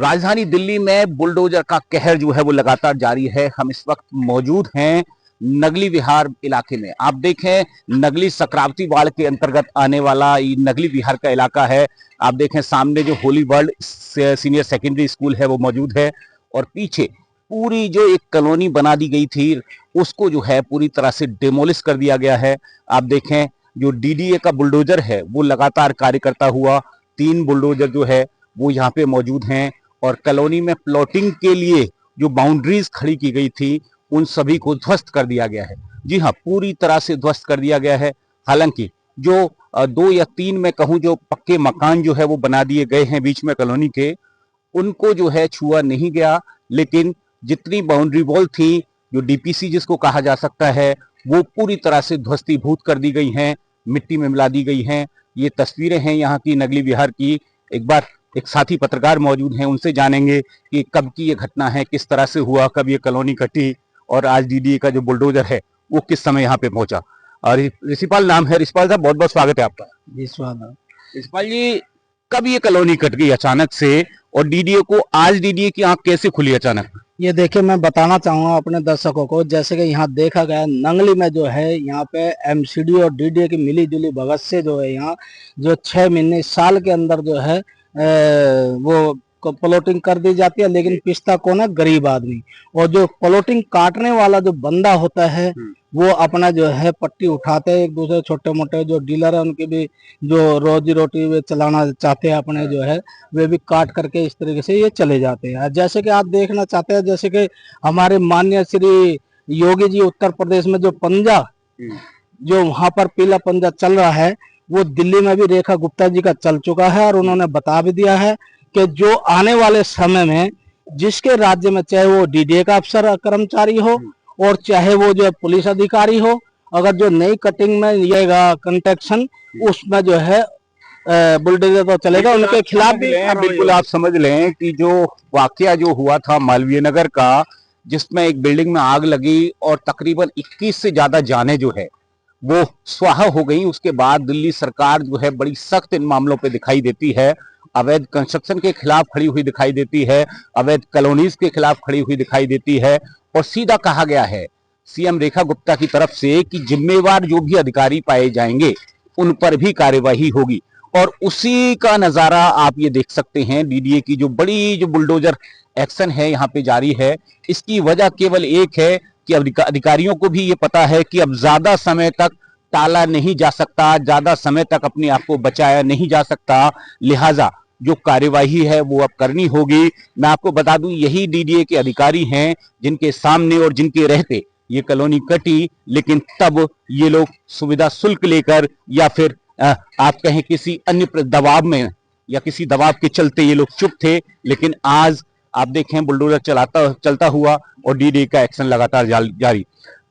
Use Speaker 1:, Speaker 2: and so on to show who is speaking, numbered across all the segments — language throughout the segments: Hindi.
Speaker 1: राजधानी दिल्ली में बुलडोजर का कहर जो है वो लगातार जारी है। हम इस वक्त मौजूद हैं नगली विहार इलाके में। आप देखें, नगली सक्रावती वार्ड के अंतर्गत आने वाला ये नगली विहार का इलाका है। आप देखें सामने जो Holi world senior secondary school है वो मौजूद है, और पीछे पूरी जो एक कॉलोनी बना दी गई थी उसको जो है पूरी तरह से डिमोलिश कर दिया गया है। आप देखें जो डीडीए का बुलडोजर है वो लगातार कार्य करता हुआ, 3 बुलडोजर जो है वो यहाँ पे मौजूद हैं, और कॉलोनी में प्लॉटिंग के लिए जो बाउंड्रीज खड़ी की गई थी उन सभी को ध्वस्त कर दिया गया है। जी हाँ, पूरी तरह से ध्वस्त कर दिया गया है। हालांकि जो 2 या 3 मैं कहूँ जो पक्के मकान जो है वो बना दिए गए हैं बीच में कॉलोनी के, उनको जो है छुआ नहीं गया, लेकिन जितनी बाउंड्री वॉल थी, जो डीपीसी जिसको कहा जा सकता है, वो पूरी तरह से ध्वस्तीभूत कर दी गई हैं, मिट्टी में मिला दी गई हैं। ये तस्वीरें हैं यहाँ की नगली विहार की। एक बार एक साथी पत्रकार मौजूद हैं, उनसे जानेंगे कि कब की ये घटना है, किस तरह से हुआ, कब ये कॉलोनी कटी, और आज डीडीए का जो बुलडोजर है वो किस समय यहाँ पे पहुंचा। और ऋषिपाल नाम है। ऋषिपाल साहब, बहुत बहुत स्वागत है आपका।
Speaker 2: जी स्वागत।
Speaker 1: ऋषिपाल जी, कब ये कॉलोनी कट गई अचानक से, और डीडीए को आज डीडीए की आंख कैसे खुली अचानक?
Speaker 2: ये देखिए, मैं बताना चाहूंगा अपने दर्शकों को, जैसे कि यहाँ देखा गया नंगली में जो है यहाँ पे एमसीडी और डीडीए की मिली जुली भगत से जो है यहाँ जो 6 महीने साल के अंदर जो है वो प्लॉटिंग कर दी जाती है, लेकिन पिसता कौन है? गरीब आदमी। और जो प्लॉटिंग काटने वाला जो बंदा होता है वो अपना जो है पट्टी उठाते हैं। एक दूसरे छोटे मोटे जो डीलर है उनकी भी जो रोजी रोटी वे चलाना चाहते हैं अपने जो है, वे भी काट करके इस तरीके से ये चले जाते हैं। जैसे कि आप देखना चाहते हैं, जैसे कि हमारे माननीय श्री योगी जी उत्तर प्रदेश में जो पंजा जो वहां पर पीला पंजा चल रहा है, वो दिल्ली में भी रेखा गुप्ता जी का चल चुका है, और उन्होंने बता भी दिया है कि जो आने वाले समय में जिसके राज्य में, चाहे वो डीडीए का अफसर कर्मचारी हो और चाहे वो जो है पुलिस अधिकारी हो, अगर जो नई कटिंग में ये कंस्ट्रक्शन उसमें जो है बुलडोजर तो चलेगा, उनके खिलाफ भी।
Speaker 1: बिल्कुल आप समझ लें कि जो वाकया जो हुआ था मालवीय नगर का, जिसमें एक बिल्डिंग में आग लगी और तकरीबन 21 से ज्यादा जानें जो है वो स्वाहा हो गई। उसके बाद दिल्ली सरकार जो है बड़ी सख्त इन मामलों पे दिखाई देती है, अवैध कंस्ट्रक्शन के खिलाफ खड़ी हुई दिखाई देती है, अवैध कॉलोनीज के खिलाफ खड़ी हुई दिखाई देती है, और सीधा कहा गया है सीएम रेखा गुप्ता की तरफ से कि जिम्मेवार जो भी अधिकारी पाए जाएंगे उन पर भी कार्यवाही होगी। और उसी का नजारा आप ये देख सकते हैं। डीडीए की जो बड़ी जो बुलडोजर एक्शन है यहाँ पे जारी है, इसकी वजह केवल एक है कि अधिकारियों को भी ये पता है कि अब ज्यादा समय तक टाला नहीं जा सकता, ज्यादा समय तक अपने आप को बचाया नहीं जा सकता, लिहाजा जो कार्यवाही है वो अब करनी होगी। मैं आपको बता दूं, यही डीडीए के अधिकारी हैं जिनके सामने और जिनके रहते ये कॉलोनी कटी, लेकिन तब ये लोग सुविधा शुल्क लेकर या फिर आप कहें किसी अन्य दबाव में या किसी दबाव के चलते ये लोग चुप थे। लेकिन आज आप देखें बुलडोजर चलता हुआ और डीडीए का एक्शन लगातार जारी।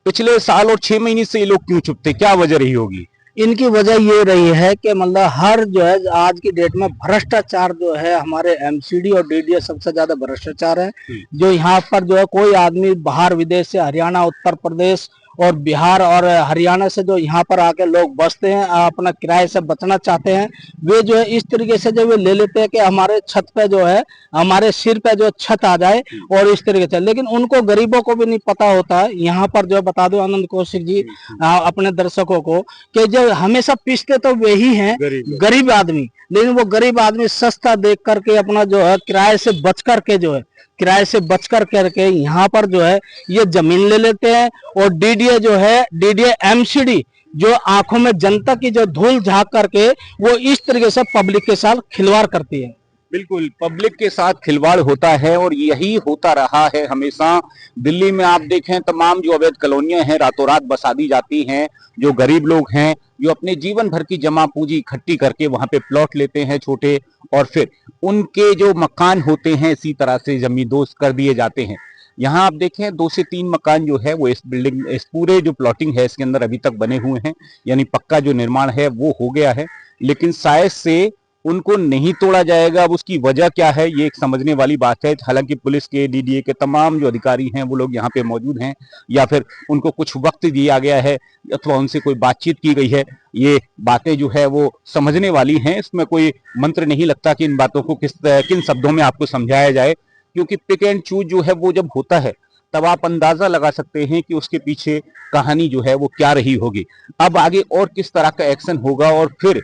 Speaker 1: पिछले साल और 6 महीने से ये लोग क्यों चुप थे, क्या वजह रही होगी?
Speaker 2: इनकी वजह ये रही है कि मतलब हर जो है आज की डेट में भ्रष्टाचार जो है, हमारे एमसीडी और डीडीए सबसे ज्यादा भ्रष्टाचार है। जो यहाँ पर जो है कोई आदमी बाहर विदेश से, हरियाणा, उत्तर प्रदेश और बिहार और हरियाणा से जो यहाँ पर आके लोग बसते हैं, अपना किराए से बचना चाहते हैं, वे जो है इस तरीके से जो वे ले लेते हैं कि हमारे छत पे जो है, हमारे सिर पे जो छत आ जाए, और इस तरीके से। लेकिन उनको गरीबों को भी नहीं पता होता है। यहाँ पर जो बता दो आनंद कौशिक जी अपने दर्शकों को कि जो हमेशा पिसते तो वे ही हैं, गरीब आदमी। लेकिन वो गरीब आदमी सस्ता देख करके अपना जो है किराए से बच करके जो है, किराए से बच करके यहाँ पर जो है ये जमीन ले लेते हैं। और डीडीए जो है, डीडीए एमसीडी जो आंखों में जनता की जो धूल झांक करके वो इस तरीके से पब्लिक के साथ खिलवाड़ करती है।
Speaker 1: बिल्कुल, पब्लिक के साथ खिलवाड़ होता है, और यही होता रहा है हमेशा। दिल्ली में आप देखें तमाम जो अवैध कॉलोनियां हैं रातों रात बसा दी जाती हैं। जो गरीब लोग हैं जो अपने जीवन भर की जमा पूंजी इकट्ठी करके वहां पे प्लॉट लेते हैं छोटे, और फिर उनके जो मकान होते हैं इसी तरह से जमींदोज कर दिए जाते हैं। यहाँ आप देखें 2 से 3 मकान जो है वो इस बिल्डिंग, इस पूरे जो प्लॉटिंग है इसके अंदर अभी तक बने हुए हैं, यानी पक्का जो निर्माण है वो हो गया है, लेकिन शायद से उनको नहीं तोड़ा जाएगा। अब उसकी वजह क्या है, ये एक समझने वाली बात है। हालांकि पुलिस के, डीडीए के तमाम जो अधिकारी हैं वो लोग यहाँ पे मौजूद हैं, या फिर उनको कुछ वक्त दिया गया है अथवा उनसे कोई बातचीत की गई है, ये बातें जो है वो समझने वाली हैं। इसमें कोई मंत्र नहीं लगता कि इन बातों को किन शब्दों में आपको समझाया जाए, क्योंकि पिक एंड चूज जो है वो जब होता है तब आप अंदाजा लगा सकते हैं कि उसके पीछे कहानी जो है वो क्या रही होगी। अब आगे और किस तरह का एक्शन होगा, और फिर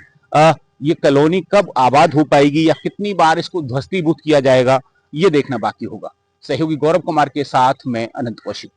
Speaker 1: ये कॉलोनी कब आबाद हो पाएगी या कितनी बार इसको ध्वस्तीभूत किया जाएगा, ये देखना बाकी होगा। सहयोगी गौरव कुमार के साथ मैं अनंत कौशिक।